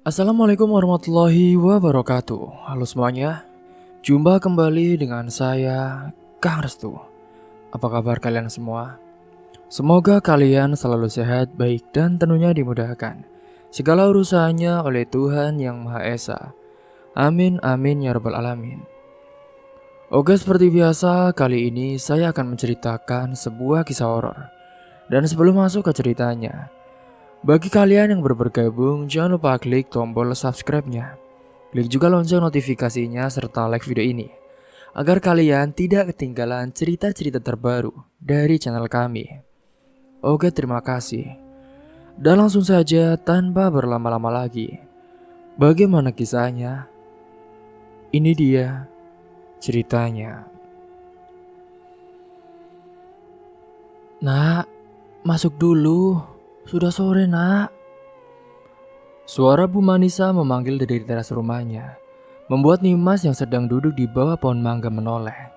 Assalamualaikum warahmatullahi wabarakatuh. Halo semuanya, jumpa kembali dengan saya, Kang Restu. Apa kabar kalian semua? Semoga kalian selalu sehat, baik, dan tentunya dimudahkan segala urusannya oleh Tuhan Yang Maha Esa. Amin, amin, ya rabbal alamin. Oke, seperti biasa, kali ini saya akan menceritakan sebuah kisah horor. Dan sebelum masuk ke ceritanya, bagi kalian yang baru bergabung, jangan lupa klik tombol subscribe-nya. Klik juga lonceng notifikasinya serta like video ini, agar kalian tidak ketinggalan cerita-cerita terbaru dari channel kami. Oke, terima kasih. Dan langsung saja tanpa berlama-lama lagi. Bagaimana kisahnya? Ini dia ceritanya. Nak, masuk dulu. Sudah sore, nak. Suara Bu Manisa memanggil dari teras rumahnya, membuat Nimas yang sedang duduk di bawah pohon mangga menoleh.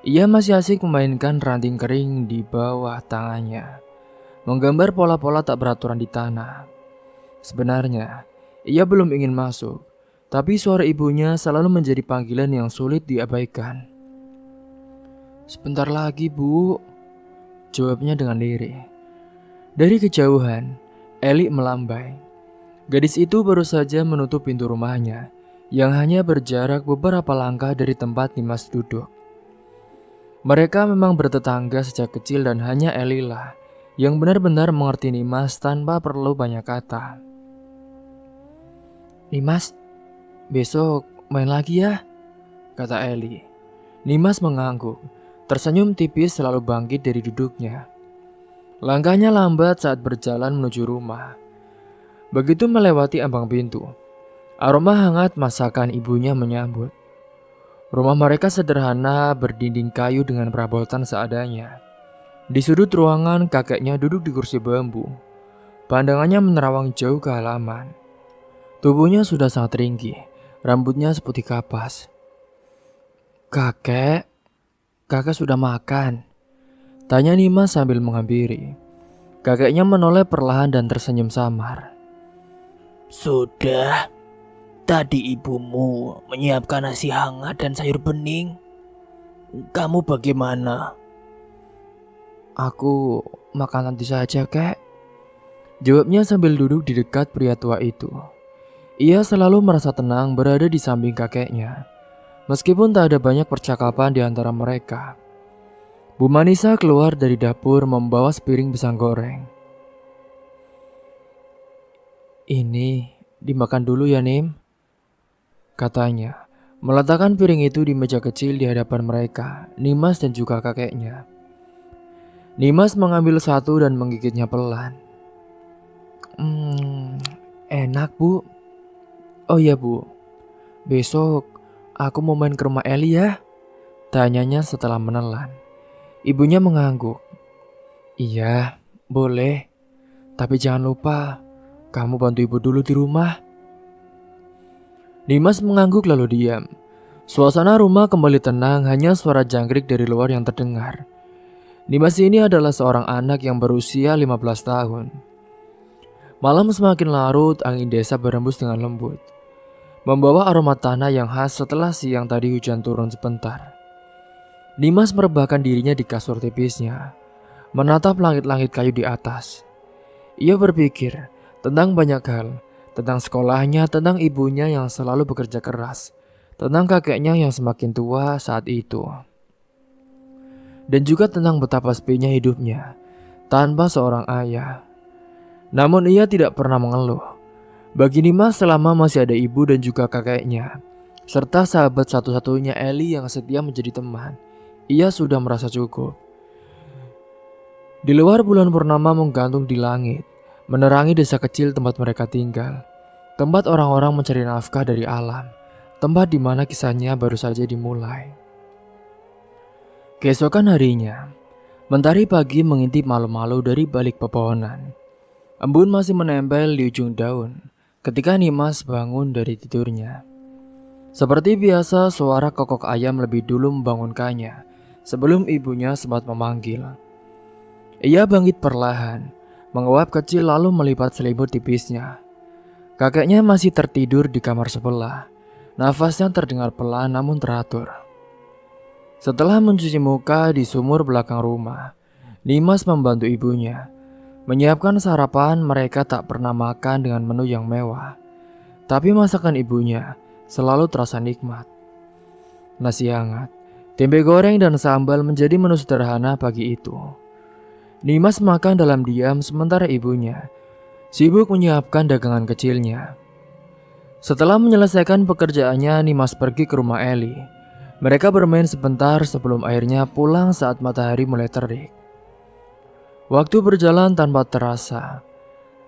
Ia masih asik memainkan ranting kering di bawah tangannya, menggambar pola-pola tak beraturan di tanah. Sebenarnya, ia belum ingin masuk, tapi suara ibunya selalu menjadi panggilan yang sulit diabaikan. "Sebentar lagi, Bu," jawabnya dengan lirih. Dari kejauhan, Eli melambai. Gadis itu baru saja menutup pintu rumahnya, yang hanya berjarak beberapa langkah dari tempat Nimas duduk. Mereka memang bertetangga sejak kecil dan hanya Eli lah yang benar-benar mengerti Nimas tanpa perlu banyak kata. "Nimas, besok main lagi ya," kata Eli. Nimas mengangguk, tersenyum tipis selalu bangkit dari duduknya. Langkahnya lambat saat berjalan menuju rumah. Begitu melewati ambang pintu, aroma hangat masakan ibunya menyambut. Rumah mereka sederhana, berdinding kayu dengan perabotan seadanya. Di sudut ruangan, kakeknya duduk di kursi bambu. Pandangannya menerawang jauh ke halaman. Tubuhnya sudah sangat tinggi, rambutnya seputih kapas. "Kakek, kakek sudah makan?" tanya Nimas sambil menghampiri. Kakeknya menoleh perlahan dan tersenyum samar. Sudah, tadi ibumu menyiapkan nasi hangat dan sayur bening. Kamu bagaimana? "Aku makan nanti saja, kek," jawabnya sambil duduk di dekat pria tua itu. Ia selalu merasa tenang berada di samping kakeknya, meskipun tak ada banyak percakapan di antara mereka. Bu Manisa keluar dari dapur membawa sepiring pisang goreng. "Ini dimakan dulu ya, Nim," katanya, meletakkan piring itu di meja kecil di hadapan mereka, Nimas dan juga kakeknya. Nimas mengambil satu dan menggigitnya pelan. Enak, Bu." "Oh iya, Bu, besok aku mau main ke rumah Eli ya?" tanyanya setelah menelan. Ibunya mengangguk. "Iya, boleh. Tapi jangan lupa, kamu bantu ibu dulu di rumah." Dimas mengangguk lalu diam. Suasana rumah kembali tenang, hanya suara jangkrik dari luar yang terdengar. Dimas ini adalah seorang anak yang berusia 15 tahun. Malam semakin larut, angin desa berembus dengan lembut, membawa aroma tanah yang khas setelah siang tadi hujan turun sebentar. Dimas merebahkan dirinya di kasur tipisnya, menatap langit-langit kayu di atas. Ia berpikir tentang banyak hal, tentang sekolahnya, tentang ibunya yang selalu bekerja keras, tentang kakeknya yang semakin tua saat itu, dan juga tentang betapa sepinya hidupnya tanpa seorang ayah. Namun ia tidak pernah mengeluh. Bagi Dimas, selama masih ada ibu dan juga kakeknya, serta sahabat satu-satunya Eli yang setia menjadi teman, ia sudah merasa cukup. Di luar, bulan purnama menggantung di langit, menerangi desa kecil tempat mereka tinggal, tempat orang-orang mencari nafkah dari alam, tempat di mana kisahnya baru saja dimulai. Keesokan harinya, mentari pagi mengintip malu-malu dari balik pepohonan. Embun masih menempel di ujung daun ketika Nimas bangun dari tidurnya. Seperti biasa, suara kokok ayam lebih dulu membangunkannya sebelum ibunya sempat memanggil. Ia bangkit perlahan, menguap kecil lalu melipat selimut tipisnya. Kakeknya masih tertidur di kamar sebelah. Nafasnya terdengar pelan namun teratur. Setelah mencuci muka di sumur belakang rumah, Nimas membantu ibunya menyiapkan sarapan. Mereka tak pernah makan dengan menu yang mewah, tapi masakan ibunya selalu terasa nikmat. Nasi hangat, tempe goreng dan sambal menjadi menu sederhana pagi itu. Nimas makan dalam diam sementara ibunya sibuk menyiapkan dagangan kecilnya. Setelah menyelesaikan pekerjaannya, Nimas pergi ke rumah Eli. Mereka bermain sebentar sebelum akhirnya pulang saat matahari mulai terik. Waktu berjalan tanpa terasa.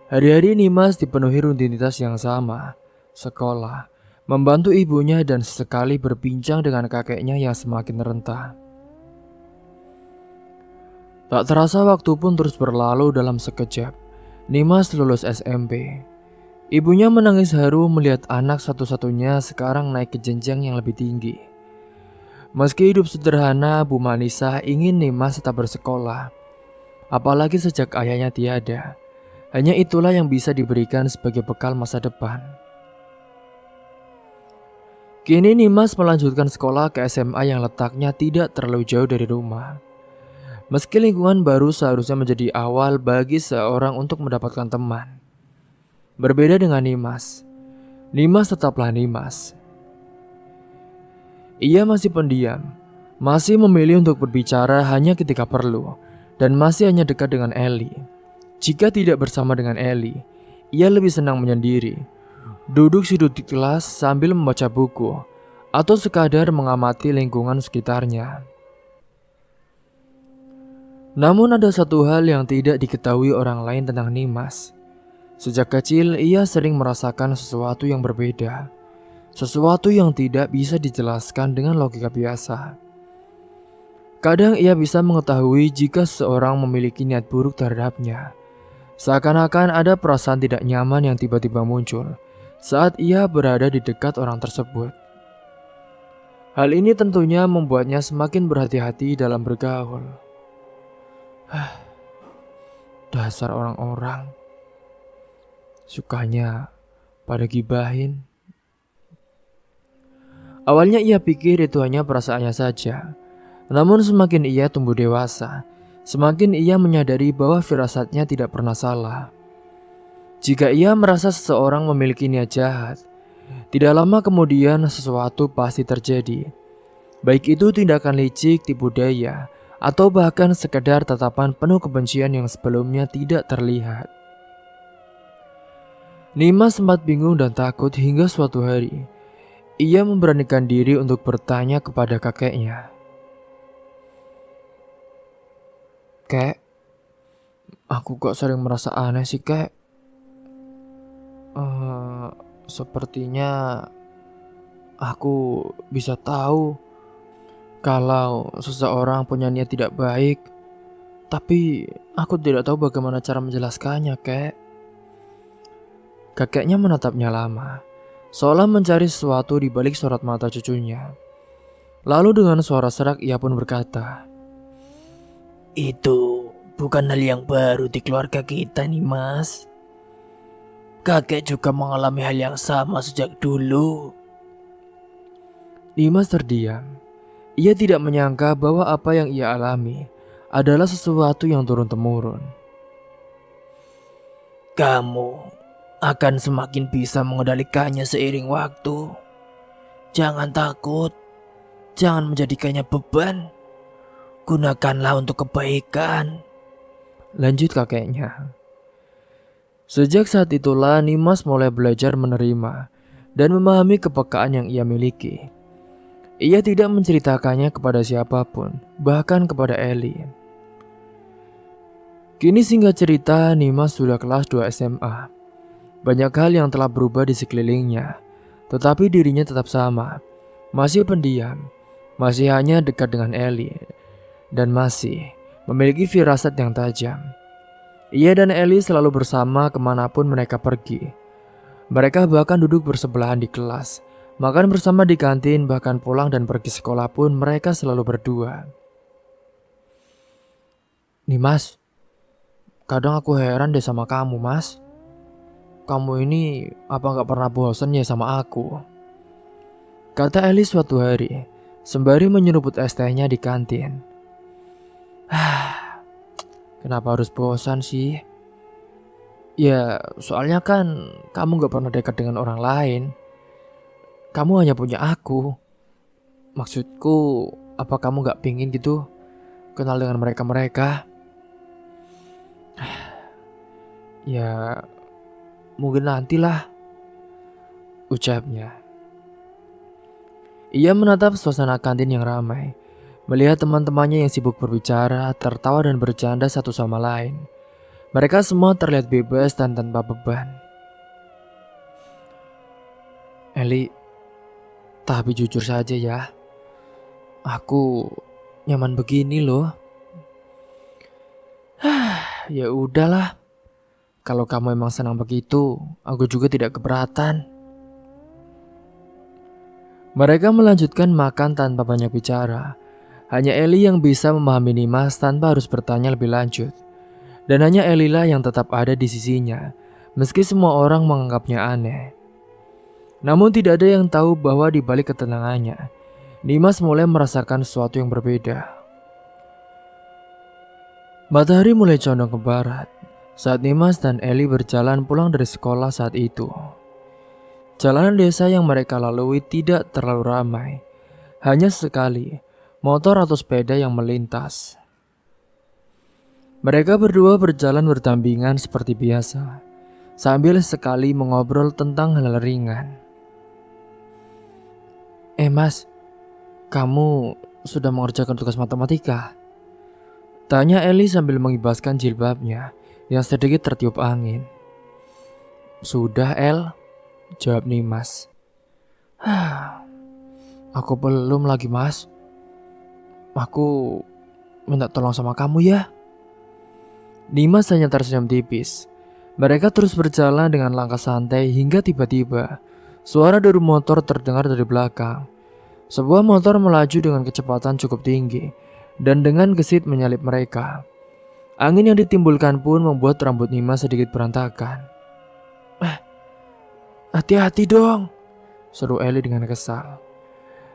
Hari-hari Nimas dipenuhi rutinitas yang sama. Sekolah, membantu ibunya dan sesekali berbincang dengan kakeknya yang semakin renta. Tak terasa waktu pun terus berlalu dalam sekejap. Nimas lulus SMP. Ibunya menangis haru melihat anak satu-satunya sekarang naik ke jenjang yang lebih tinggi. Meski hidup sederhana, Bu Manisa ingin Nimas tetap bersekolah. Apalagi sejak ayahnya tiada. Hanya itulah yang bisa diberikan sebagai bekal masa depan. Kini Nimas melanjutkan sekolah ke SMA yang letaknya tidak terlalu jauh dari rumah. Meski lingkungan baru seharusnya menjadi awal bagi seorang untuk mendapatkan teman. Berbeda dengan Nimas, Nimas tetaplah Nimas. Ia masih pendiam, masih memilih untuk berbicara hanya ketika perlu, dan masih hanya dekat dengan Eli. Jika tidak bersama dengan Eli, ia lebih senang menyendiri, duduk sudut di kelas sambil membaca buku, atau sekadar mengamati lingkungan sekitarnya. Namun ada satu hal yang tidak diketahui orang lain tentang Nimas. Sejak kecil ia sering merasakan sesuatu yang berbeda. Sesuatu yang tidak bisa dijelaskan dengan logika biasa. Kadang ia bisa mengetahui jika seseorang memiliki niat buruk terhadapnya. Seakan-akan ada perasaan tidak nyaman yang tiba-tiba muncul saat ia berada di dekat orang tersebut. Hal ini tentunya membuatnya semakin berhati-hati dalam bergaul. Dasar orang-orang, sukanya pada gibahin. Awalnya ia pikir itu hanya perasaannya saja. Namun semakin ia tumbuh dewasa, semakin ia menyadari bahwa firasatnya tidak pernah salah. Jika ia merasa seseorang memiliki niat jahat, tidak lama kemudian sesuatu pasti terjadi. Baik itu tindakan licik, tipu daya, atau bahkan sekedar tatapan penuh kebencian yang sebelumnya tidak terlihat. Nimas sempat bingung dan takut hingga suatu hari ia memberanikan diri untuk bertanya kepada kakeknya. "Kek, aku kok sering merasa aneh sih, Kek? Sepertinya aku bisa tahu kalau seseorang punya niat tidak baik, tapi aku tidak tahu bagaimana cara menjelaskannya, Kek." Kakeknya menatapnya lama, seolah mencari sesuatu di balik sorot mata cucunya. Lalu dengan suara serak ia pun berkata, Itu bukan hal yang baru di keluarga kita nih, Mas. Kakek juga mengalami hal yang sama sejak dulu. Nimas terdiam. Ia tidak menyangka bahwa apa yang ia alami adalah sesuatu yang turun-temurun. Kamu akan semakin bisa mengendalikannya seiring waktu. Jangan takut, jangan menjadikannya beban. Gunakanlah untuk kebaikan. Lanjut kakeknya. Sejak saat itulah Nimas mulai belajar menerima dan memahami kepekaan yang ia miliki. Ia tidak menceritakannya kepada siapapun, bahkan kepada Eli. Kini singkat cerita, Nimas sudah kelas 2 SMA. Banyak hal yang telah berubah di sekelilingnya, tetapi dirinya tetap sama. Masih pendiam, masih hanya dekat dengan Eli, dan masih memiliki firasat yang tajam. Ia dan Eli selalu bersama kemanapun mereka pergi. Mereka bahkan duduk bersebelahan di kelas, makan bersama di kantin, bahkan pulang dan pergi sekolah pun mereka selalu berdua. "Nih Mas, kadang aku heran deh sama kamu, Mas. kamu ini apa gak pernah bosan ya sama aku? Kata Eli suatu hari, sembari menyeruput es tehnya di kantin. Kenapa harus bosan sih? Ya, soalnya kan kamu gak pernah dekat dengan orang lain. Kamu hanya punya aku. Maksudku, apa kamu gak pingin gitu kenal dengan mereka-mereka? Ya, mungkin nantilah, ucapnya. Ia menatap suasana kantin yang ramai, melihat teman-temannya yang sibuk berbicara, tertawa dan bercanda satu sama lain. Mereka semua terlihat bebas dan tanpa beban. Eli, tapi jujur saja ya, aku nyaman begini loh. Ya udahlah, kalau kamu emang senang begitu, aku juga tidak keberatan. Mereka melanjutkan makan tanpa banyak bicara. Hanya Eli yang bisa memahami Nimas tanpa harus bertanya lebih lanjut. Dan hanya Eli lah yang tetap ada di sisinya, meski semua orang menganggapnya aneh. Namun tidak ada yang tahu bahwa di balik ketenangannya, Nimas mulai merasakan sesuatu yang berbeda. Matahari mulai condong ke barat saat Nimas dan Eli berjalan pulang dari sekolah saat itu. Jalanan desa yang mereka lalui tidak terlalu ramai. Hanya sekali motor atau sepeda yang melintas. Mereka berdua berjalan berdampingan seperti biasa, sambil sekali mengobrol tentang hal ringan. Mas, kamu sudah mengerjakan tugas matematika? Tanya Eli sambil mengibaskan jilbabnya yang sedikit tertiup angin. Sudah, El, jawab Nimas. Aku belum lagi, Mas. Aku minta tolong sama kamu ya. Nimas hanya tersenyum tipis. Mereka terus berjalan dengan langkah santai hingga tiba-tiba suara deru motor terdengar dari belakang. Sebuah motor melaju dengan kecepatan cukup tinggi dan dengan gesit menyalip mereka. Angin yang ditimbulkan pun membuat rambut Nimas sedikit berantakan. Hati-hati dong, seru Eli dengan kesal.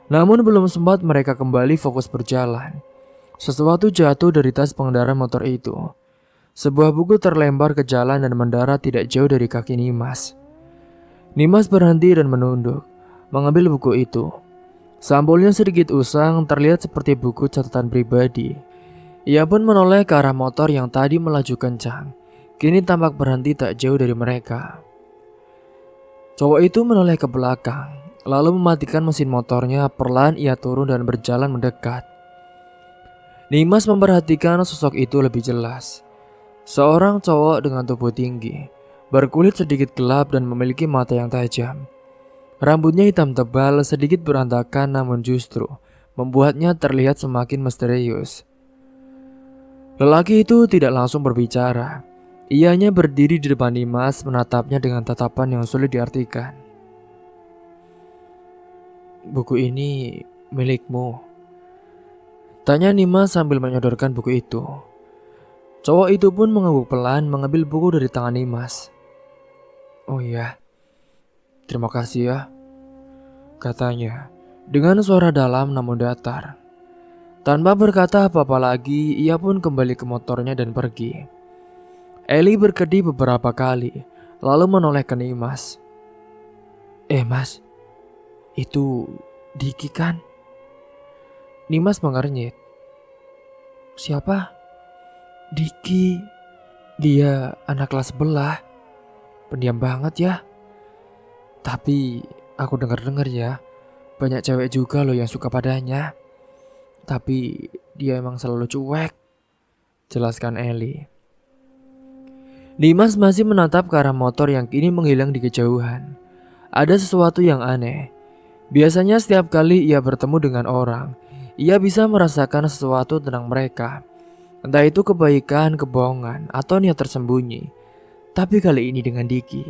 Namun belum sempat mereka kembali fokus berjalan, sesuatu jatuh dari tas pengendara motor itu. Sebuah buku terlempar ke jalan dan mendarat tidak jauh dari kaki Nimas. Nimas berhenti dan menunduk, mengambil buku itu. Sampulnya sedikit usang, terlihat seperti buku catatan pribadi. Ia pun menoleh ke arah motor yang tadi melaju kencang. Kini tampak berhenti tak jauh dari mereka. Cowok itu menoleh ke belakang, lalu mematikan mesin motornya. Perlahan ia turun dan berjalan mendekat. Nimas memperhatikan sosok itu lebih jelas. Seorang cowok dengan tubuh tinggi, berkulit sedikit gelap dan memiliki mata yang tajam. Rambutnya hitam tebal, sedikit berantakan namun justru membuatnya terlihat semakin misterius. Lelaki itu tidak langsung berbicara. Ia hanya berdiri di depan Nimas, menatapnya dengan tatapan yang sulit diartikan. Buku ini milikmu? Tanya Nimas sambil menyodorkan buku itu. Cowok itu pun mengangguk pelan mengambil buku dari tangan Nimas. Oh iya, terima kasih ya, katanya dengan suara dalam namun datar. Tanpa berkata apa-apa lagi, ia pun kembali ke motornya dan pergi. Eli berkedip beberapa kali, lalu menoleh ke Nimas. Mas, itu Diki kan? Nimas mengernyit. Siapa? Diki, dia anak kelas sebelah. Pendiam banget ya. Tapi aku dengar-dengar ya, banyak cewek juga loh yang suka padanya. Tapi dia emang selalu cuek, jelaskan Eli. Dimas masih menatap ke arah motor yang kini menghilang di kejauhan. Ada sesuatu yang aneh. Biasanya setiap kali ia bertemu dengan orang, ia bisa merasakan sesuatu tentang mereka. Entah itu kebaikan, kebohongan, atau niat tersembunyi. Tapi kali ini dengan Diki,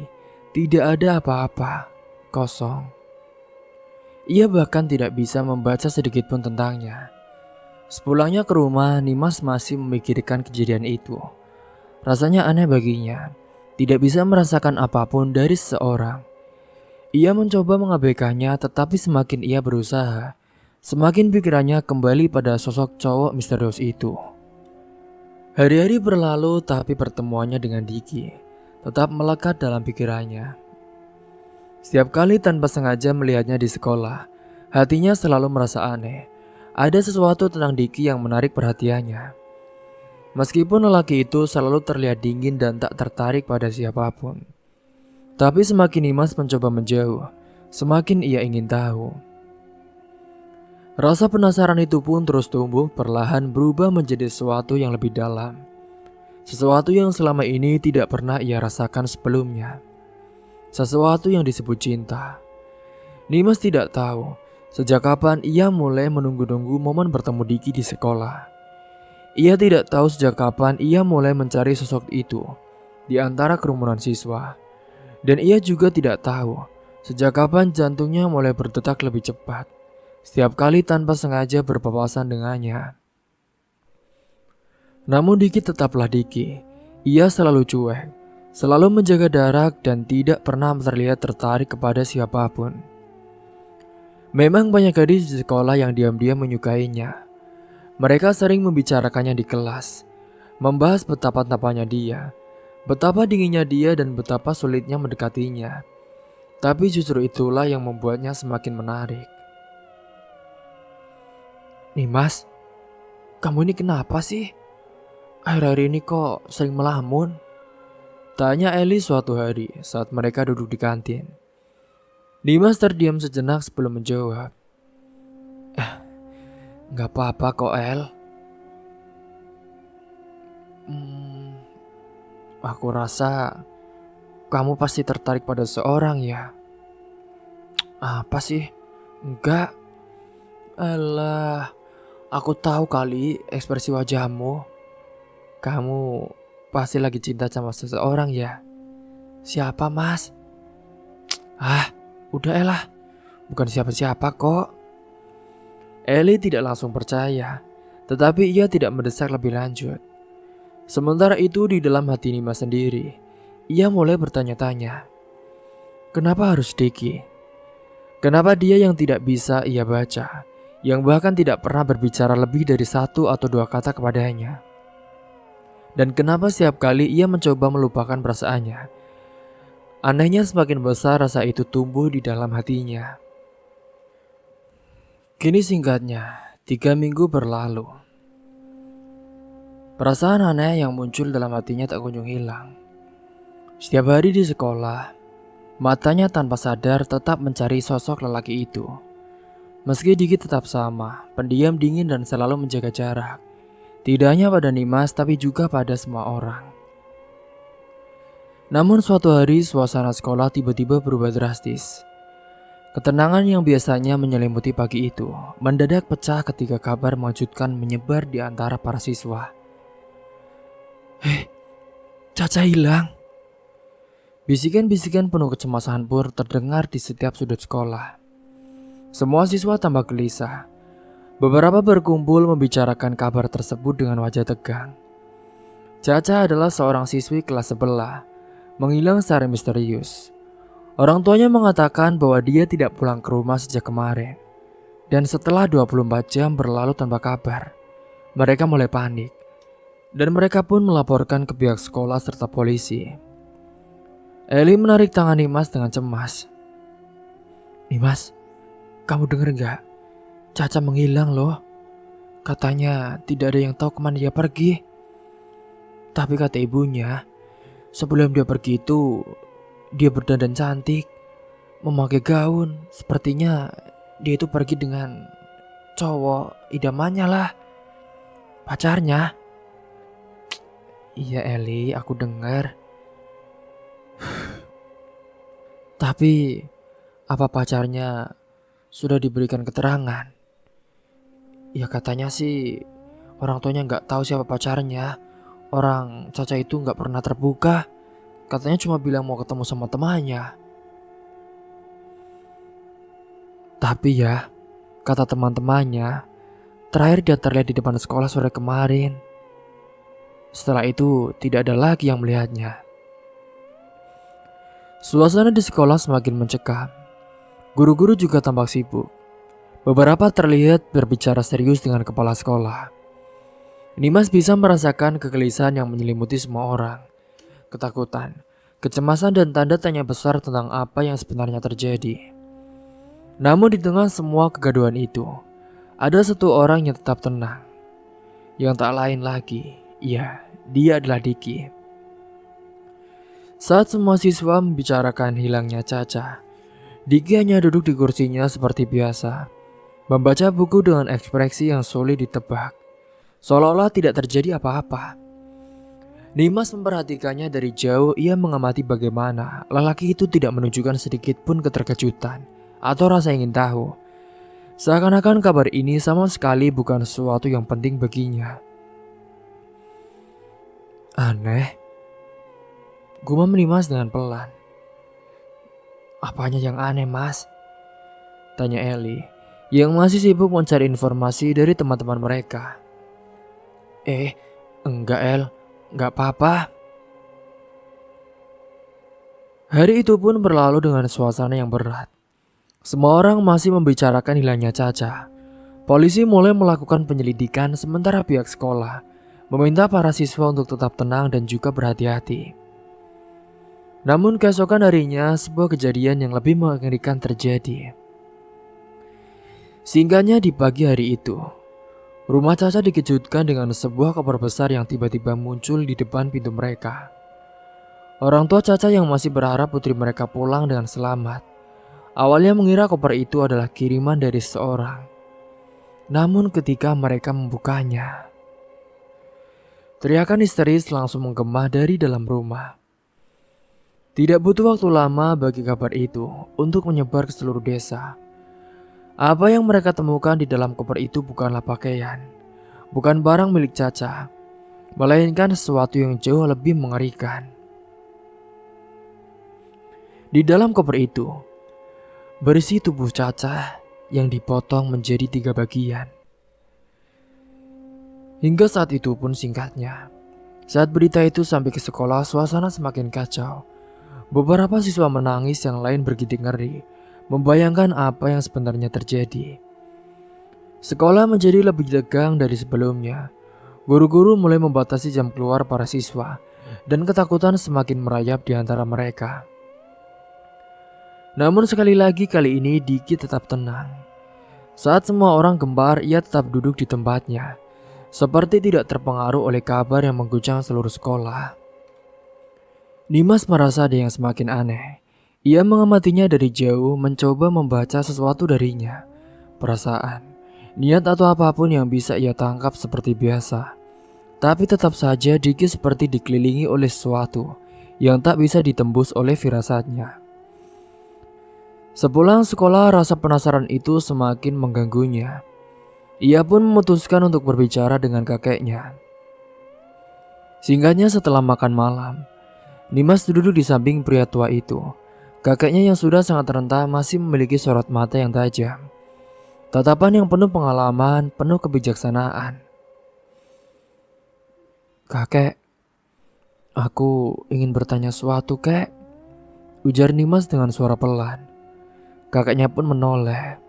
tidak ada apa-apa, kosong. Ia bahkan tidak bisa membaca sedikit pun tentangnya. Sepulangnya ke rumah, Nimas masih memikirkan kejadian itu. Rasanya aneh baginya. tidak bisa merasakan apapun dari seseorang. Ia mencoba mengabaikannya, tetapi semakin ia berusaha, semakin pikirannya kembali pada sosok cowok misterius itu. Hari-hari berlalu, tapi pertemuannya dengan Diki tetap melekat dalam pikirannya. Setiap kali tanpa sengaja melihatnya di sekolah, hatinya selalu merasa aneh. Ada sesuatu tentang Diki yang menarik perhatiannya. Meskipun lelaki itu selalu terlihat dingin dan tak tertarik pada siapapun. Tapi semakin Nimas mencoba menjauh, semakin ia ingin tahu. Rasa penasaran itu pun terus tumbuh, perlahan berubah menjadi sesuatu yang lebih dalam. Sesuatu yang selama ini tidak pernah ia rasakan sebelumnya. Sesuatu yang disebut cinta. Nimas tidak tahu sejak kapan ia mulai menunggu-nunggu momen bertemu Diki di sekolah. Ia tidak tahu sejak kapan ia mulai mencari sosok itu di antara kerumunan siswa. Dan ia juga tidak tahu sejak kapan jantungnya mulai berdetak lebih cepat setiap kali tanpa sengaja berpapasan dengannya. Namun Diki tetaplah Diki. Ia selalu cuek, selalu menjaga jarak dan tidak pernah terlihat tertarik kepada siapapun. Memang banyak gadis di sekolah yang diam-diam menyukainya. Mereka sering membicarakannya di kelas, membahas betapa tampangnya dia, betapa dinginnya dia dan betapa sulitnya mendekatinya. Tapi justru itulah yang membuatnya semakin menarik. "Nih mas, kamu ini kenapa sih? Akhir-akhir ini kok sering melamun?" tanya Eli suatu hari saat mereka duduk di kantin. Dimas terdiam sejenak sebelum menjawab. "Gak apa-apa kok El. Aku rasa kamu pasti tertarik pada seorang ya." "Apa sih? Enggak. Alah, aku tahu kali ekspresi wajahmu. Kamu pasti lagi cinta sama seseorang ya." "Siapa mas?" Udah elah, bukan siapa-siapa kok." Eli tidak langsung percaya, tetapi ia tidak mendesak lebih lanjut. Sementara itu di dalam hati Nima sendiri, ia mulai bertanya-tanya. Kenapa harus Diki? Kenapa dia yang tidak bisa ia baca, yang bahkan tidak pernah berbicara lebih dari 1 atau 2 kata kepadanya? Dan kenapa setiap kali ia mencoba melupakan perasaannya, anehnya semakin besar rasa itu tumbuh di dalam hatinya. Kini singkatnya, 3 minggu berlalu. Perasaan aneh yang muncul dalam hatinya tak kunjung hilang. Setiap hari di sekolah, matanya tanpa sadar tetap mencari sosok lelaki itu. Meski Diki tetap sama, pendiam, dingin dan selalu menjaga jarak. Tidak hanya pada Nimas tapi juga pada semua orang. Namun suatu hari suasana sekolah tiba-tiba berubah drastis. Ketenangan yang biasanya menyelimuti pagi itu mendadak pecah ketika kabar mengejutkan menyebar di antara para siswa. Caca hilang." Bisikan-bisikan penuh kecemasan pun terdengar di setiap sudut sekolah. Semua siswa tambah gelisah. Beberapa berkumpul membicarakan kabar tersebut dengan wajah tegang. Caca adalah seorang siswi kelas sebelah, menghilang secara misterius. Orang tuanya mengatakan bahwa dia tidak pulang ke rumah sejak kemarin. Dan setelah 24 jam berlalu tanpa kabar, mereka mulai panik. Dan mereka pun melaporkan ke pihak sekolah serta polisi. Eli menarik tangan Nimas dengan cemas. "Nimas, kamu dengar gak? Caca menghilang loh. Katanya tidak ada yang tahu kemana dia pergi. Tapi kata ibunya, sebelum dia pergi itu, dia berdandan cantik, memakai gaun. Sepertinya dia itu pergi dengan cowok idamannya lah, pacarnya." "Iya Eli, aku dengar. Tapi apa pacarnya sudah diberikan keterangan?" "Ya katanya sih orang tuanya gak tahu siapa pacarnya. Orang Caca itu gak pernah terbuka. Katanya cuma bilang mau ketemu sama temannya. Tapi ya, kata teman-temannya, terakhir dia terlihat di depan sekolah sore kemarin. Setelah itu tidak ada lagi yang melihatnya." Suasana di sekolah semakin mencekam. Guru-guru juga tampak sibuk. Beberapa terlihat berbicara serius dengan kepala sekolah. Nimas bisa merasakan kegelisahan yang menyelimuti semua orang. Ketakutan, kecemasan dan tanda tanya besar tentang apa yang sebenarnya terjadi. Namun di tengah semua kegaduhan itu, ada satu orang yang tetap tenang. Yang tak lain lagi, ya, dia adalah Diki. Saat semua siswa membicarakan hilangnya Caca, Diki hanya duduk di kursinya seperti biasa, membaca buku dengan ekspresi yang sulit ditebak, seolah-olah tidak terjadi apa-apa. Nimas memperhatikannya dari jauh. Ia mengamati bagaimana lelaki itu tidak menunjukkan sedikit pun keterkejutan atau rasa ingin tahu. Seakan-akan kabar ini sama sekali bukan sesuatu yang penting baginya. Aneh, gumam Nimas dengan pelan. Apanya yang aneh, Mas? Tanya Eli, yang masih sibuk mencari informasi dari teman-teman mereka. Enggak El, enggak apa-apa. Hari itu pun berlalu dengan suasana yang berat. Semua orang masih membicarakan hilangnya Caca. Polisi mulai melakukan penyelidikan sementara pihak sekolah meminta para siswa untuk tetap tenang dan juga berhati-hati. Namun keesokan harinya sebuah kejadian yang lebih mengerikan terjadi. Singkatnya di pagi hari itu, rumah Caca dikejutkan dengan sebuah kabar besar yang tiba-tiba muncul di depan pintu mereka. Orang tua Caca yang masih berharap putri mereka pulang dengan selamat awalnya mengira koper itu adalah kiriman dari seseorang. Namun ketika mereka membukanya, teriakan histeris langsung menggema dari dalam rumah. Tidak butuh waktu lama bagi kabar itu untuk menyebar ke seluruh desa. Apa yang mereka temukan di dalam koper itu bukanlah pakaian, bukan barang milik Caca, melainkan sesuatu yang jauh lebih mengerikan. Di dalam koper itu berisi tubuh Caca yang dipotong menjadi 3 bagian. Hingga saat itu pun singkatnya, saat berita itu sampai ke sekolah, suasana semakin kacau. Beberapa siswa menangis, yang lain bergidik ngeri, membayangkan apa yang sebenarnya terjadi. Sekolah menjadi lebih tegang dari sebelumnya. Guru-guru mulai membatasi jam keluar para siswa, dan ketakutan semakin merayap di antara mereka. Namun sekali lagi kali ini Diki tetap tenang. Saat semua orang gempar, ia tetap duduk di tempatnya, seperti tidak terpengaruh oleh kabar yang mengguncang seluruh sekolah. Nimas merasa ada yang semakin aneh. Ia mengamatinya dari jauh, mencoba membaca sesuatu darinya. Perasaan, niat atau apapun yang bisa ia tangkap seperti biasa. Tapi tetap saja Diki seperti dikelilingi oleh sesuatu yang tak bisa ditembus oleh firasatnya. Sepulang sekolah, rasa penasaran itu semakin mengganggunya. Ia pun memutuskan untuk berbicara dengan kakeknya. Singkatnya setelah makan malam, Nimas duduk di samping pria tua itu. Kakeknya yang sudah sangat renta masih memiliki sorot mata yang tajam. Tatapan yang penuh pengalaman, penuh kebijaksanaan. "Kakek, aku ingin bertanya sesuatu, kek," ujar Nimas dengan suara pelan. Kakeknya pun menoleh.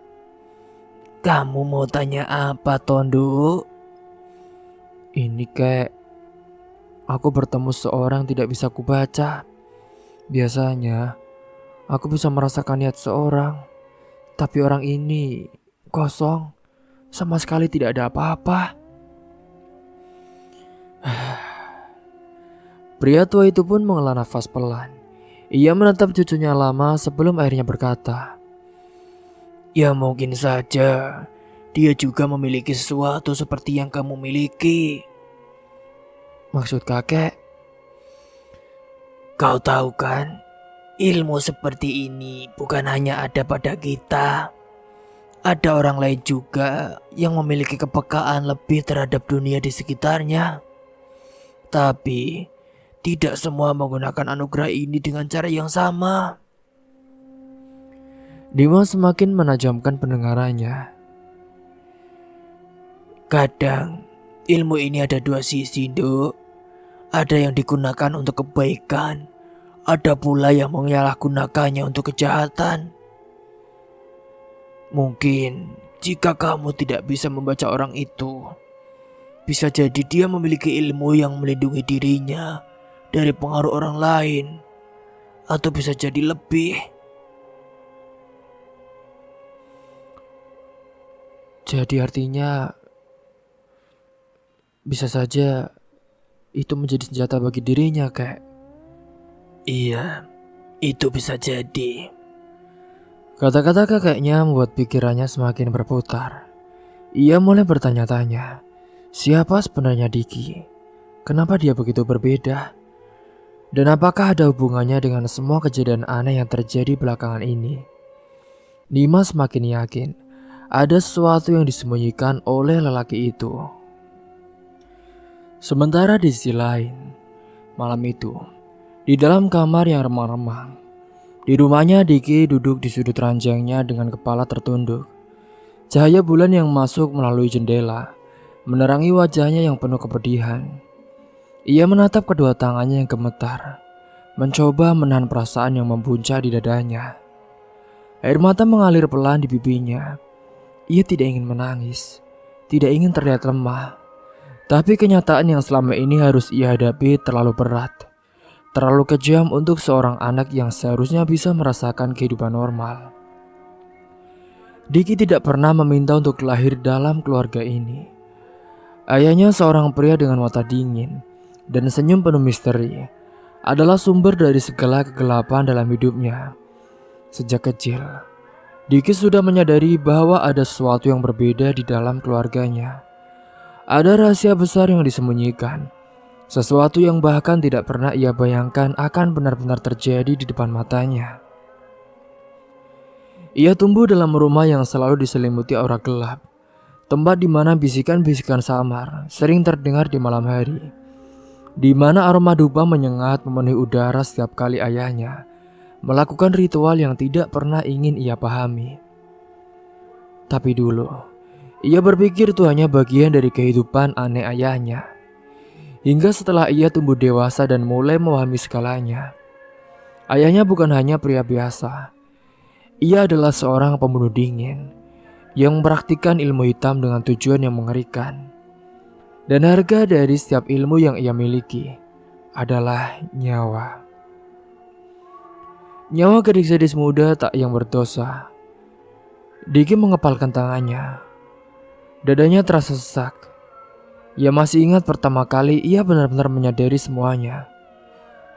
Kamu mau tanya apa, Tondo? "Ini kek, aku bertemu seorang tidak bisa kubaca. Biasanya, aku bisa merasakan niat seorang. Tapi orang ini kosong, sama sekali tidak ada apa-apa." Pria tua itu pun menghela nafas pelan. Ia menatap cucunya lama sebelum akhirnya berkata, Ya mungkin saja dia juga memiliki sesuatu seperti yang kamu miliki. "Maksud kakek?" Kau tahu kan, ilmu seperti ini bukan hanya ada pada kita. Ada orang lain juga yang memiliki kepekaan lebih terhadap dunia di sekitarnya. Tapi tidak semua menggunakan anugerah ini dengan cara yang sama. Dimas semakin menajamkan pendengarannya. Kadang ilmu ini ada dua sisi, Nduk. Ada yang digunakan untuk kebaikan, Ada pula yang menyalahgunakannya untuk kejahatan. Mungkin jika kamu tidak bisa membaca orang itu, bisa jadi dia memiliki ilmu yang melindungi dirinya dari pengaruh orang lain, atau bisa jadi lebih. Jadi artinya bisa saja itu menjadi senjata bagi dirinya, Kak. Iya, itu bisa jadi. Kata-kata kakeknya membuat pikirannya semakin berputar. Ia mulai bertanya-tanya, siapa sebenarnya Diki? Kenapa dia begitu berbeda? Dan apakah ada hubungannya dengan semua kejadian aneh yang terjadi belakangan ini? Nima semakin yakin ada sesuatu yang disembunyikan oleh lelaki itu. Sementara di sisi lain, malam itu, di dalam kamar yang remang-remang, di rumahnya Diki duduk di sudut ranjangnya dengan kepala tertunduk. Cahaya bulan yang masuk melalui jendela menerangi wajahnya yang penuh kepedihan. Ia menatap kedua tangannya yang gemetar, mencoba menahan perasaan yang membuncah di dadanya. Air mata mengalir pelan di pipinya. Ia tidak ingin menangis, tidak ingin terlihat lemah. Tapi kenyataan yang selama ini harus ia hadapi terlalu berat, terlalu kejam untuk seorang anak yang seharusnya bisa merasakan kehidupan normal. Diki tidak pernah meminta untuk lahir dalam keluarga ini. Ayahnya, seorang pria dengan mata dingin dan senyum penuh misteri, adalah sumber dari segala kegelapan dalam hidupnya. Sejak kecil, Diki sudah menyadari bahwa ada sesuatu yang berbeda di dalam keluarganya. Ada rahasia besar yang disembunyikan, sesuatu yang bahkan tidak pernah ia bayangkan akan benar-benar terjadi di depan matanya. Ia tumbuh dalam rumah yang selalu diselimuti aura gelap, tempat di mana bisikan-bisikan samar sering terdengar di malam hari, di mana aroma dupa menyengat memenuhi udara setiap kali ayahnya melakukan ritual yang tidak pernah ingin ia pahami. Tapi dulu, ia berpikir itu hanya bagian dari kehidupan aneh ayahnya. Hingga setelah ia tumbuh dewasa dan mulai memahami segalanya, ayahnya bukan hanya pria biasa. Ia adalah seorang pembunuh dingin yang mempraktikkan ilmu hitam dengan tujuan yang mengerikan. Dan harga dari setiap ilmu yang ia miliki adalah nyawa. Nyawa gadis-gadis muda tak yang berdosa. Diki mengepalkan tangannya. Dadanya terasa sesak. Ia masih ingat pertama kali ia benar-benar menyadari semuanya.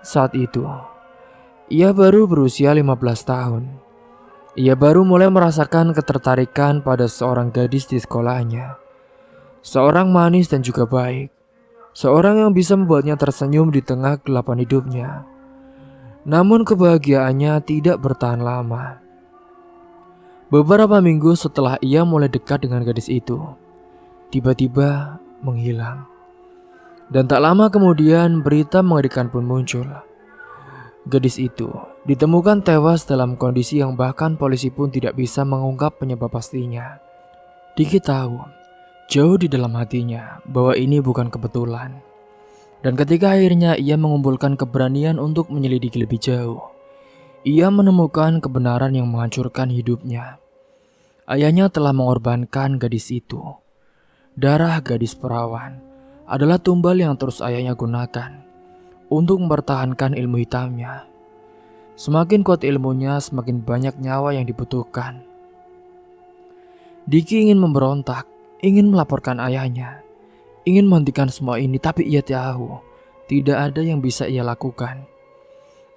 Saat itu, ia baru berusia 15 tahun. Ia baru mulai merasakan ketertarikan pada seorang gadis di sekolahnya. Seorang manis dan juga baik. Seorang yang bisa membuatnya tersenyum di tengah kegelapan hidupnya. Namun kebahagiaannya tidak bertahan lama. Beberapa minggu setelah ia mulai dekat dengan gadis itu, tiba-tiba menghilang. Dan tak lama kemudian berita mengerikan pun muncul. Gadis itu ditemukan tewas dalam kondisi yang bahkan polisi pun tidak bisa mengungkap penyebab pastinya. Diki tahu, jauh di dalam hatinya, bahwa ini bukan kebetulan. Dan ketika akhirnya ia mengumpulkan keberanian untuk menyelidiki lebih jauh, ia menemukan kebenaran yang menghancurkan hidupnya. Ayahnya telah mengorbankan gadis itu. Darah gadis perawan adalah tumbal yang terus ayahnya gunakan untuk mempertahankan ilmu hitamnya. Semakin kuat ilmunya, semakin banyak nyawa yang dibutuhkan. Diki ingin memberontak, ingin melaporkan ayahnya, ingin menghentikan semua ini, tapi ia tahu tidak ada yang bisa ia lakukan.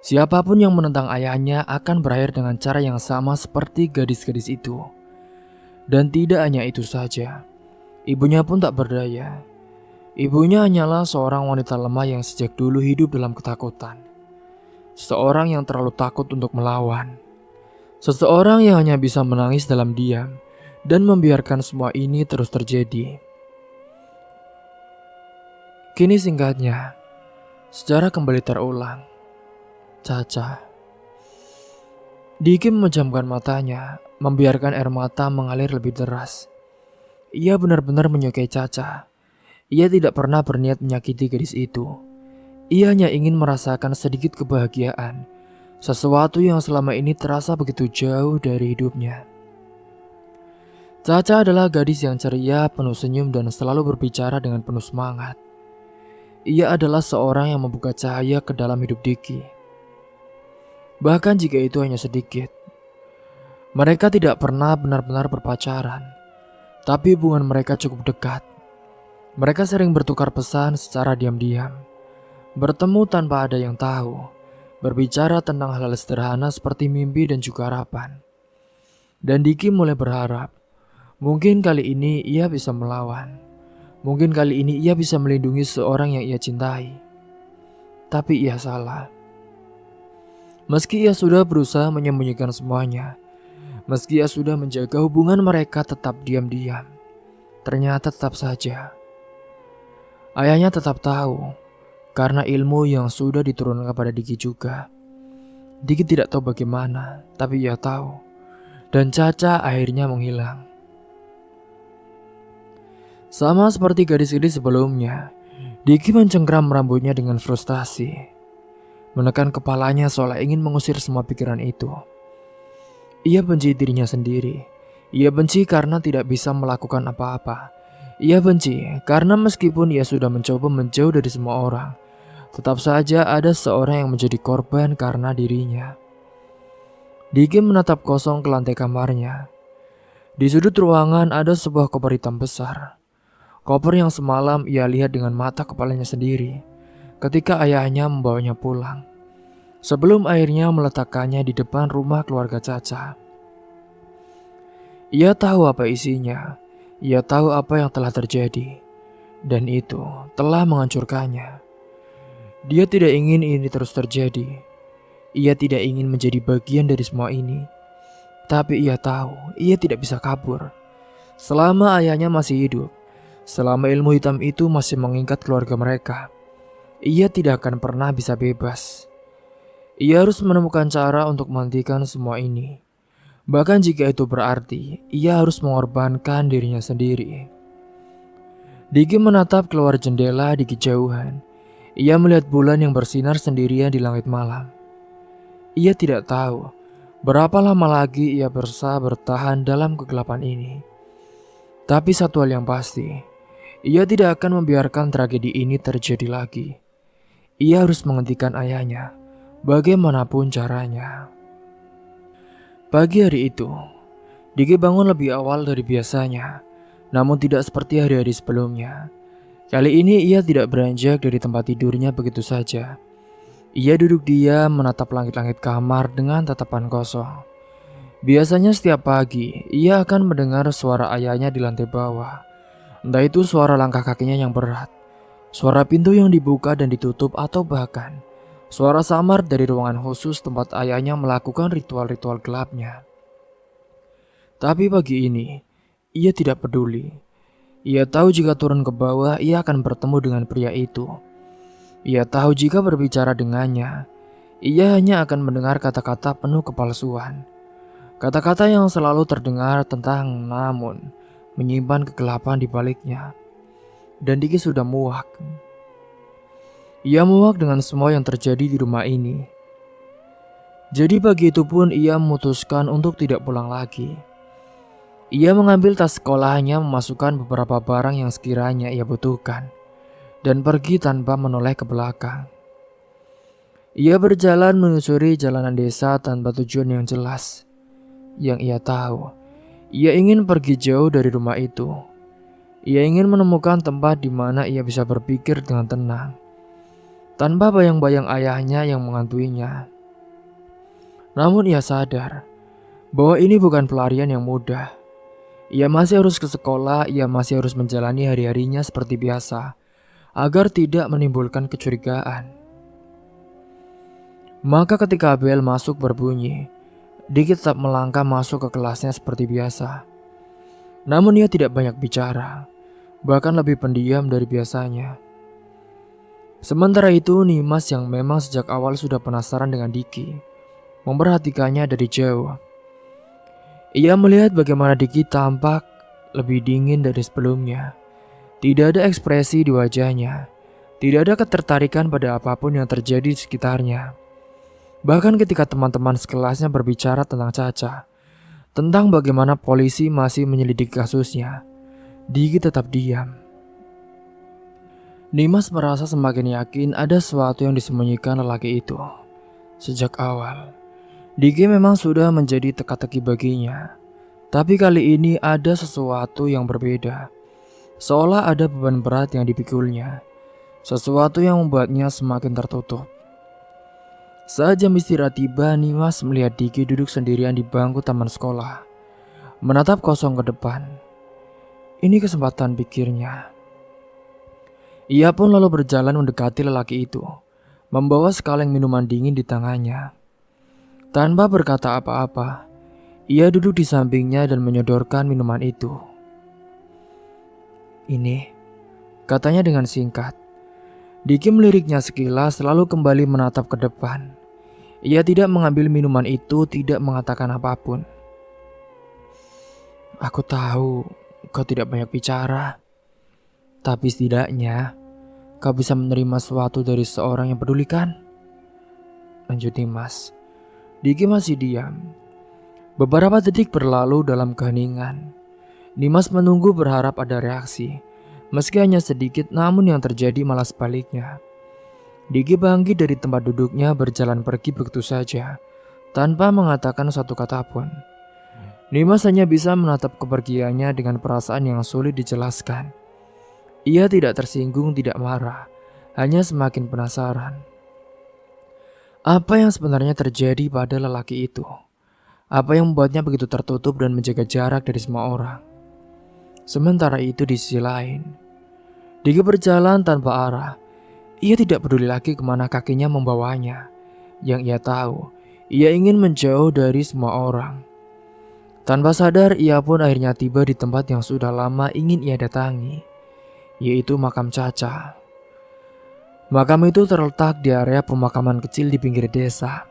Siapapun yang menentang ayahnya akan berakhir dengan cara yang sama seperti gadis-gadis itu. Dan tidak hanya itu saja, ibunya pun tak berdaya. Ibunya hanyalah seorang wanita lemah yang sejak dulu hidup dalam ketakutan. Seorang yang terlalu takut untuk melawan. Seseorang yang hanya bisa menangis dalam diam dan membiarkan semua ini terus terjadi. Kini singkatnya, sejarah kembali terulang. Caca. Diki memejamkan matanya, membiarkan air mata mengalir lebih deras. Ia benar-benar menyukai Caca. Ia tidak pernah berniat menyakiti gadis itu. Ia hanya ingin merasakan sedikit kebahagiaan, sesuatu yang selama ini terasa begitu jauh dari hidupnya. Caca adalah gadis yang ceria, penuh senyum dan selalu berbicara dengan penuh semangat. Ia adalah seorang yang membuka cahaya ke dalam hidup Diki. Bahkan jika itu hanya sedikit. Mereka tidak pernah benar-benar berpacaran, tapi hubungan mereka cukup dekat. Mereka sering bertukar pesan secara diam-diam, bertemu tanpa ada yang tahu, berbicara tentang hal-hal sederhana seperti mimpi dan juga harapan. Dan Diki mulai berharap, mungkin kali ini ia bisa melawan. Mungkin kali ini ia bisa melindungi seorang yang ia cintai. Tapi ia salah. Meski ia sudah berusaha menyembunyikan semuanya, meski ia sudah menjaga hubungan mereka tetap diam-diam, ternyata tetap saja ayahnya tetap tahu, karena ilmu yang sudah diturunkan kepada Diki juga. Diki tidak tahu bagaimana, tapi ia tahu. Dan Caca akhirnya menghilang. Sama seperti gadis-gadis sebelumnya, Diki mencengkram rambutnya dengan frustasi. Menekan kepalanya seolah ingin mengusir semua pikiran itu. Ia benci dirinya sendiri. Ia benci karena tidak bisa melakukan apa-apa. Ia benci karena meskipun ia sudah mencoba menjauh dari semua orang, tetap saja ada seorang yang menjadi korban karena dirinya. Diki menatap kosong ke lantai kamarnya. Di sudut ruangan ada sebuah koper hitam besar. Koper yang semalam ia lihat dengan mata kepalanya sendiri ketika ayahnya membawanya pulang, sebelum akhirnya meletakkannya di depan rumah keluarga Caca. Ia tahu apa isinya. Ia tahu apa yang telah terjadi, dan itu telah menghancurkannya. Dia tidak ingin ini terus terjadi. Ia tidak ingin menjadi bagian dari semua ini. Tapi ia tahu ia tidak bisa kabur. Selama ayahnya masih hidup, selama ilmu hitam itu masih mengikat keluarga mereka, ia tidak akan pernah bisa bebas. Ia harus menemukan cara untuk menghentikan semua ini. Bahkan jika itu berarti ia harus mengorbankan dirinya sendiri. Diki menatap keluar jendela di kejauhan. Ia melihat bulan yang bersinar sendirian di langit malam. Ia tidak tahu berapa lama lagi ia berusaha bertahan dalam kegelapan ini. Tapi satu hal yang pasti, ia tidak akan membiarkan tragedi ini terjadi lagi. Ia harus menghentikan ayahnya, bagaimanapun caranya. Pagi hari itu, Diki bangun lebih awal dari biasanya, namun tidak seperti hari-hari sebelumnya. Kali ini ia tidak beranjak dari tempat tidurnya begitu saja. Ia duduk diam menatap langit-langit kamar dengan tatapan kosong. Biasanya setiap pagi, ia akan mendengar suara ayahnya di lantai bawah. Entah itu suara langkah kakinya yang berat, suara pintu yang dibuka dan ditutup, atau bahkan suara samar dari ruangan khusus tempat ayahnya melakukan ritual-ritual gelapnya. Tapi pagi ini, ia tidak peduli. Ia tahu jika turun ke bawah, ia akan bertemu dengan pria itu. Ia tahu jika berbicara dengannya, ia hanya akan mendengar kata-kata penuh kepalsuan. Kata-kata yang selalu terdengar tentang namun menyimpan kegelapan di baliknya. Dan Diki sudah muak. Ia muak dengan semua yang terjadi di rumah ini. Jadi pagi itu pun ia memutuskan untuk tidak pulang lagi. Ia mengambil tas sekolahnya, memasukkan beberapa barang yang sekiranya ia butuhkan, dan pergi tanpa menoleh ke belakang. Ia berjalan menyusuri jalanan desa tanpa tujuan yang jelas. Yang ia tahu, ia ingin pergi jauh dari rumah itu. Ia ingin menemukan tempat di mana ia bisa berpikir dengan tenang, tanpa bayang-bayang ayahnya yang menghantuinya. Namun ia sadar bahwa ini bukan pelarian yang mudah. Ia masih harus ke sekolah, ia masih harus menjalani hari-harinya seperti biasa, agar tidak menimbulkan kecurigaan. Maka ketika bel masuk berbunyi, Diki tetap melangkah masuk ke kelasnya seperti biasa. Namun ia tidak banyak bicara, bahkan lebih pendiam dari biasanya. Sementara itu Nimas yang memang sejak awal sudah penasaran dengan Diki, memperhatikannya dari jauh. Ia melihat bagaimana Diki tampak lebih dingin dari sebelumnya. Tidak ada ekspresi di wajahnya, Tidak ada ketertarikan pada apapun yang terjadi di sekitarnya. Bahkan ketika teman-teman sekelasnya berbicara tentang Caca, tentang bagaimana polisi masih menyelidiki kasusnya, Diki tetap diam. Nimas merasa semakin yakin ada sesuatu yang disembunyikan lelaki itu. Sejak awal, Diki memang sudah menjadi teka-teki baginya. Tapi kali ini ada sesuatu yang berbeda. Seolah ada beban berat yang dipikulnya. Sesuatu yang membuatnya semakin tertutup. Saat jam istirahat tiba, Nimas melihat Diki duduk sendirian di bangku taman sekolah, menatap kosong ke depan. Ini kesempatan, pikirnya. Ia pun lalu berjalan mendekati lelaki itu, membawa sekaleng minuman dingin di tangannya. Tanpa berkata apa-apa, ia duduk di sampingnya dan menyodorkan minuman itu. Ini, katanya dengan singkat. Diki meliriknya sekilas lalu kembali menatap ke depan. Ia tidak mengambil minuman itu, tidak mengatakan apapun. Aku tahu kau tidak banyak bicara, tapi setidaknya kau bisa menerima sesuatu dari seorang yang peduli, kan? Lanjut Nimas. Diki masih diam. Beberapa detik berlalu dalam keheningan. Nimas menunggu berharap ada reaksi. Meski hanya sedikit, namun yang terjadi malah sebaliknya. Diki bangkit dari tempat duduknya, berjalan pergi begitu saja, tanpa mengatakan satu kata pun. Nimas hanya bisa menatap kepergiannya dengan perasaan yang sulit dijelaskan. Ia tidak tersinggung, tidak marah, hanya semakin penasaran. Apa yang sebenarnya terjadi pada lelaki itu? Apa yang membuatnya begitu tertutup dan menjaga jarak dari semua orang? Sementara itu di sisi lain, Diki berjalan tanpa arah. Ia tidak peduli lagi kemana kakinya membawanya. Yang ia tahu, ia ingin menjauh dari semua orang. Tanpa sadar, ia pun akhirnya tiba di tempat yang sudah lama ingin ia datangi, yaitu makam Caca. Makam itu terletak di area pemakaman kecil di pinggir desa.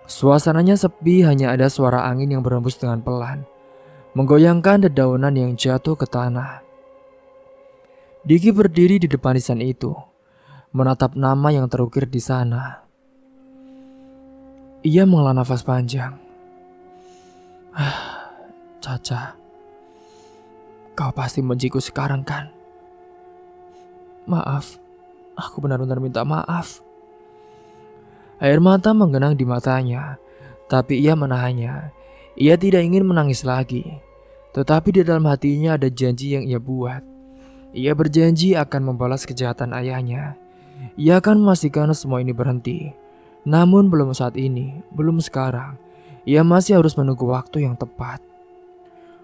Suasananya sepi, hanya ada suara angin yang berhembus dengan pelan, menggoyangkan dedaunan yang jatuh ke tanah. Diki berdiri di depan nisan itu, menatap nama yang terukir di sana. Ia menghela nafas panjang. Caca, kau pasti membenciku sekarang, kan? Maaf, aku benar-benar minta maaf. Air mata menggenang di matanya, tapi ia menahannya. Ia tidak ingin menangis lagi, tetapi di dalam hatinya ada janji yang ia buat. Ia berjanji akan membalas kejahatan ayahnya. Ia akan memastikan semua ini berhenti. Namun belum saat ini, belum sekarang. Ia masih harus menunggu waktu yang tepat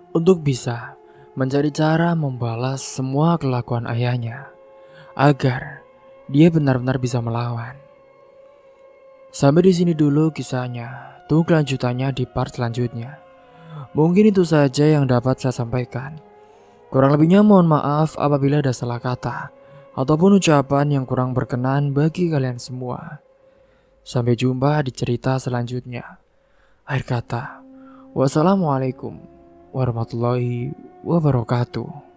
untuk bisa mencari cara membalas semua kelakuan ayahnya, agar dia benar-benar bisa melawan. Sampai di sini dulu kisahnya. Tunggu kelanjutannya di part selanjutnya. Mungkin itu saja yang dapat saya sampaikan. Kurang lebihnya mohon maaf apabila ada salah kata ataupun ucapan yang kurang berkenan bagi kalian semua. Sampai jumpa di cerita selanjutnya. Akhir kata, wassalamualaikum warahmatullahi wabarakatuh.